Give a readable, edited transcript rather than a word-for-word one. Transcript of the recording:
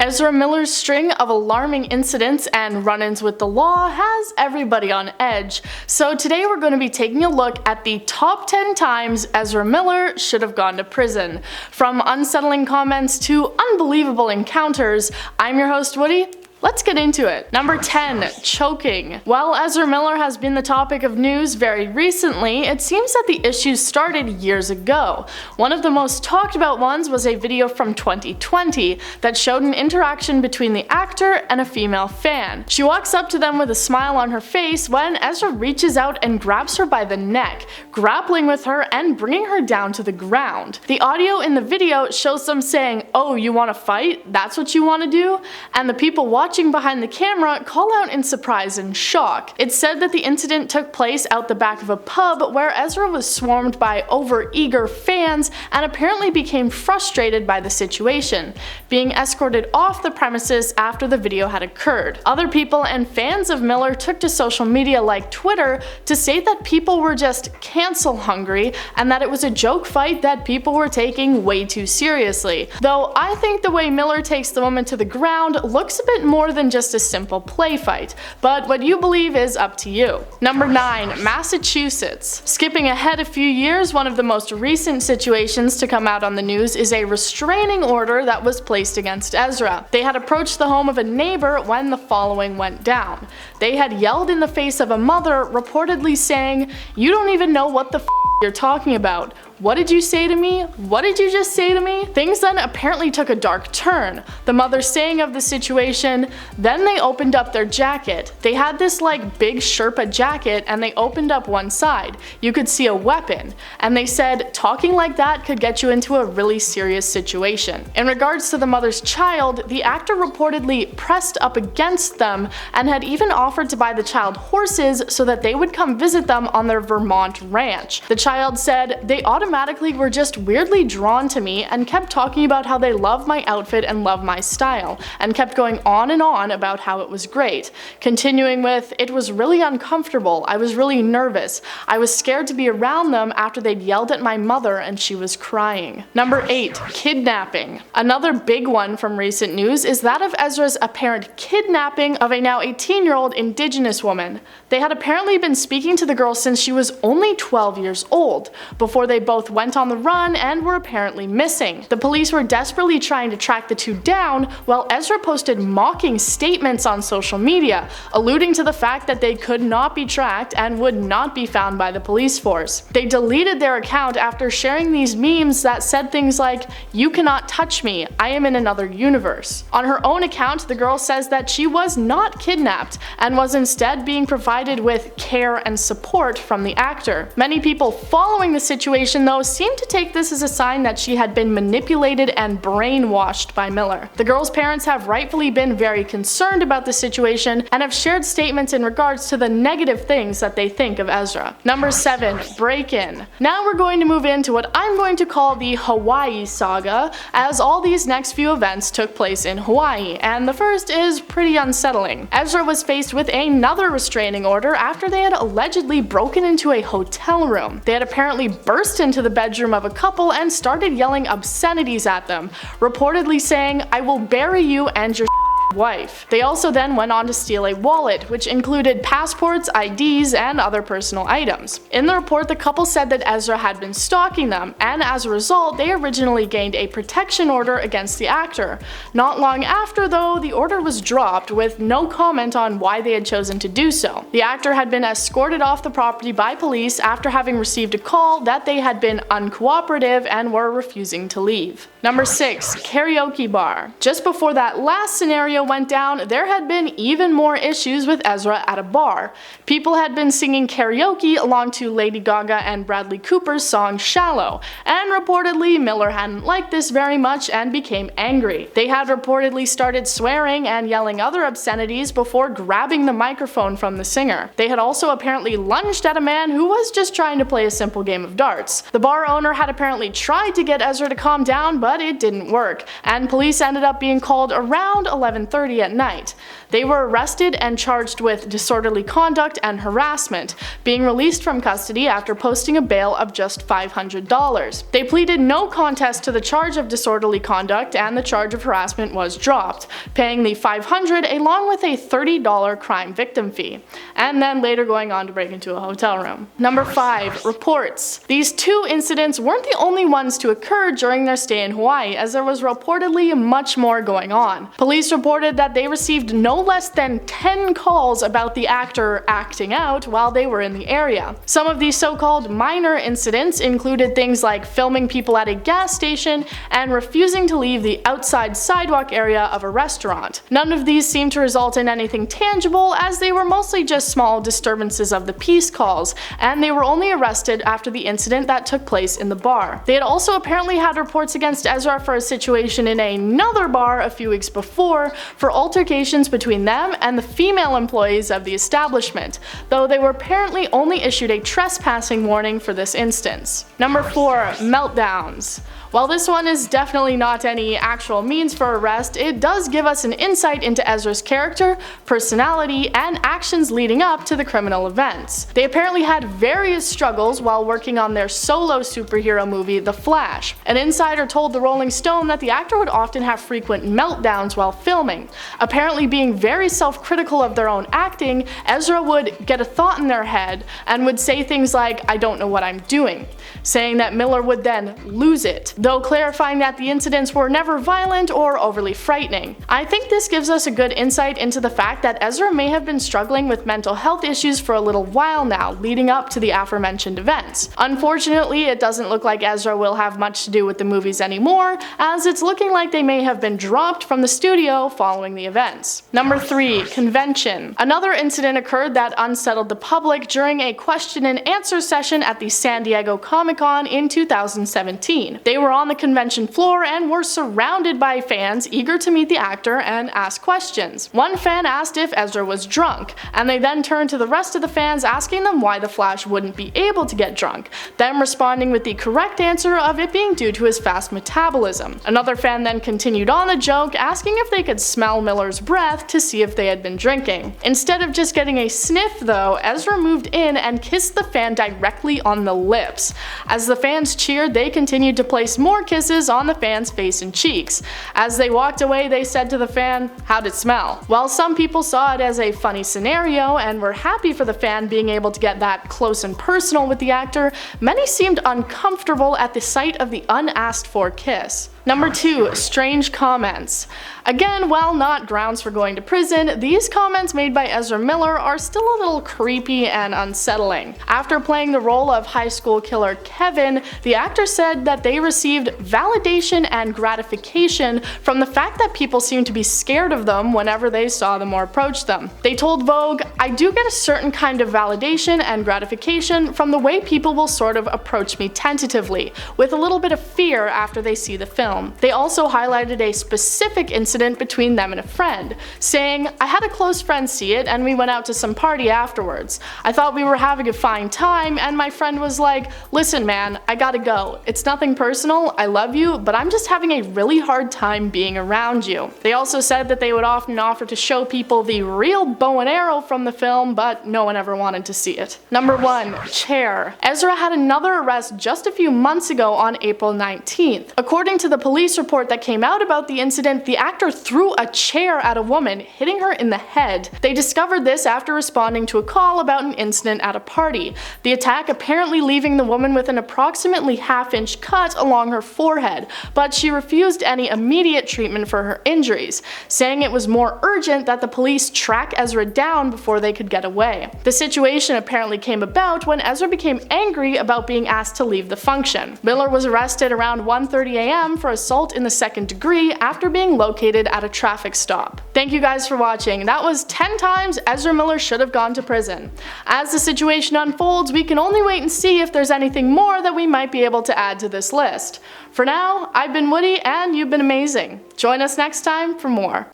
Ezra Miller's string of alarming incidents and run-ins with the law has everybody on edge, so today we're going to be taking a look at the top 10 times Ezra Miller should have gone to prison. From unsettling comments to unbelievable encounters, I'm your host Woody. Let's get into it. Number 10. Choking. While Ezra Miller has been the topic of news very recently, it seems that the issue started years ago. One of the most talked about ones was a video from 2020 that showed an interaction between the actor and a female fan. She walks up to them with a smile on her face when Ezra reaches out and grabs her by the neck, grappling with her and bringing her down to the ground. The audio in the video shows them saying, "Oh, you want to fight? That's what you want to do?" And the people watching behind the camera call out in surprise and shock. It's said that the incident took place out the back of a pub where Ezra was swarmed by overeager fans and apparently became frustrated by the situation, being escorted off the premises after the video had occurred. Other people and fans of Miller took to social media like Twitter to say that people were just cancel hungry and that it was a joke fight that people were taking way too seriously. Though I think the way Miller takes the woman to the ground looks a bit more than just a simple play fight, but what you believe is up to you. Number 9. Massachusetts. Skipping ahead a few years, one of the most recent situations to come out on the news is a restraining order that was placed against Ezra. They had approached the home of a neighbor when the following went down. They had yelled in the face of a mother, reportedly saying, "You don't even know what the you're talking about. What did you say to me? What did you just say to me?" Things then apparently took a dark turn. The mother saying of the situation, "Then they opened up their jacket. They had this like big Sherpa jacket and they opened up one side. You could see a weapon. And they said, talking like that could get you into a really serious situation." In regards to the mother's child, the actor reportedly pressed up against them and had even offered to buy the child horses so that they would come visit them on their Vermont ranch. The child said, "They automatically were just weirdly drawn to me and kept talking about how they love my outfit and love my style, and kept going on and on about how it was great. Continuing with, it was really uncomfortable, I was really nervous, I was scared to be around them after they'd yelled at my mother and she was crying." Number 8. Kidnapping. Another big one from recent news is that of Ezra's apparent kidnapping of a now 18-year-old Indigenous woman. They had apparently been speaking to the girl since she was only 12 years old, before they both went on the run and were apparently missing. The police were desperately trying to track the two down, while Ezra posted mocking statements on social media, alluding to the fact that they could not be tracked and would not be found by the police force. They deleted their account after sharing these memes that said things like, "You cannot touch me, I am in another universe." On her own account, the girl says that she was not kidnapped and was instead being provided with care and support from the actor. Many people following the situation though seemed to take this as a sign that she had been manipulated and brainwashed by Miller. The girl's parents have rightfully been very concerned about the situation and have shared statements in regards to the negative things that they think of Ezra. Number 7. Break-in. Now we're going to move into what I'm going to call the Hawaii saga, as all these next few events took place in Hawaii, and the first is pretty unsettling. Ezra was faced with another restraining order after they had allegedly broken into a hotel room. They had apparently burst into the bedroom of a couple and started yelling obscenities at them, reportedly saying, "I will bury you and your wife." They also then went on to steal a wallet, which included passports, IDs, and other personal items. In the report, the couple said that Ezra had been stalking them, and as a result, they originally gained a protection order against the actor. Not long after, though, the order was dropped, with no comment on why they had chosen to do so. The actor had been escorted off the property by police after having received a call that they had been uncooperative and were refusing to leave. Number 6. Karaoke bar. Just before that last scenario went down, there had been even more issues with Ezra at a bar. People had been singing karaoke along to Lady Gaga and Bradley Cooper's song Shallow, and reportedly Miller hadn't liked this very much and became angry. They had reportedly started swearing and yelling other obscenities before grabbing the microphone from the singer. They had also apparently lunged at a man who was just trying to play a simple game of darts. The bar owner had apparently tried to get Ezra to calm down, but it didn't work, and police ended up being called around 11:30 at night. They were arrested and charged with disorderly conduct and harassment, being released from custody after posting a bail of just $500. They pleaded no contest to the charge of disorderly conduct, and the charge of harassment was dropped, paying the $500 along with a $30 crime victim fee, and then later going on to break into a hotel room. Number 5. Reports. These two incidents weren't the only ones to occur during their stay in Hawaii, as there was reportedly much more going on. Police reported that they received no less than 10 calls about the actor acting out while they were in the area. Some of these so-called minor incidents included things like filming people at a gas station and refusing to leave the outside sidewalk area of a restaurant. None of these seemed to result in anything tangible, as they were mostly just small disturbances of the peace calls, and they were only arrested after the incident that took place in the bar. They had also apparently had reports against Ezra for a situation in another bar a few weeks before for altercations between them and the female employees of the establishment, though they were apparently only issued a trespassing warning for this instance. Number 4. Meltdowns. While this one is definitely not any actual means for arrest, it does give us an insight into Ezra's character, personality, and actions leading up to the criminal events. They apparently had various struggles while working on their solo superhero movie, The Flash. An insider told the Rolling Stone that the actor would often have frequent meltdowns while filming. Apparently being very self-critical of their own acting, Ezra would get a thought in their head and would say things like, "I don't know what I'm doing," saying that Miller would then lose it, though clarifying that the incidents were never violent or overly frightening. I think this gives us a good insight into the fact that Ezra may have been struggling with mental health issues for a little while now, leading up to the aforementioned events. Unfortunately, it doesn't look like Ezra will have much to do with the movies anymore, as it's looking like they may have been dropped from the studio following the events. Number 3. Convention. Another incident occurred that unsettled the public during a question and answer session at the San Diego Comic-Con in 2017. They were on the convention floor and were surrounded by fans eager to meet the actor and ask questions. One fan asked if Ezra was drunk, and they then turned to the rest of the fans asking them why the Flash wouldn't be able to get drunk, them responding with the correct answer of it being due to his fast metabolism. Another fan then continued on the joke, asking if they could smell Miller's breath to see if they had been drinking. Instead of just getting a sniff though, Ezra moved in and kissed the fan directly on the lips. As the fans cheered, they continued to place more kisses on the fan's face and cheeks. As they walked away, they said to the fan, "How'd it smell?" While some people saw it as a funny scenario and were happy for the fan being able to get that close and personal with the actor, many seemed uncomfortable at the sight of the unasked for kiss. Number 2. Strange comments. Again, while not grounds for going to prison, these comments made by Ezra Miller are still a little creepy and unsettling. After playing the role of high school killer Kevin, the actor said that they received validation and gratification from the fact that people seemed to be scared of them whenever they saw them or approached them. They told Vogue, "I do get a certain kind of validation and gratification from the way people will sort of approach me tentatively, with a little bit of fear after they see the film." They also highlighted a specific incident between them and a friend, saying, "I had a close friend see it and we went out to some party afterwards. I thought we were having a fine time and my friend was like, 'Listen man, I gotta go. It's nothing personal, I love you, but I'm just having a really hard time being around you.'" They also said that they would often offer to show people the real bow and arrow from the film, but no one ever wanted to see it. Number 1. Chair. Ezra had another arrest just a few months ago on April 19th. According to the police report that came out about the incident, the actor threw a chair at a woman, hitting her in the head. They discovered this after responding to a call about an incident at a party, the attack apparently leaving the woman with an approximately half-inch cut along her forehead, but she refused any immediate treatment for her injuries, saying it was more urgent that the police track Ezra down before they could get away. The situation apparently came about when Ezra became angry about being asked to leave the function. Miller was arrested around 1:30 a.m. for assault in the second degree after being located at a traffic stop. Thank you guys for watching. That was 10 times Ezra Miller should have gone to prison. As the situation unfolds, we can only wait and see if there's anything more that we might be able to add to this list. For now, I've been Woody and you've been amazing. Join us next time for more.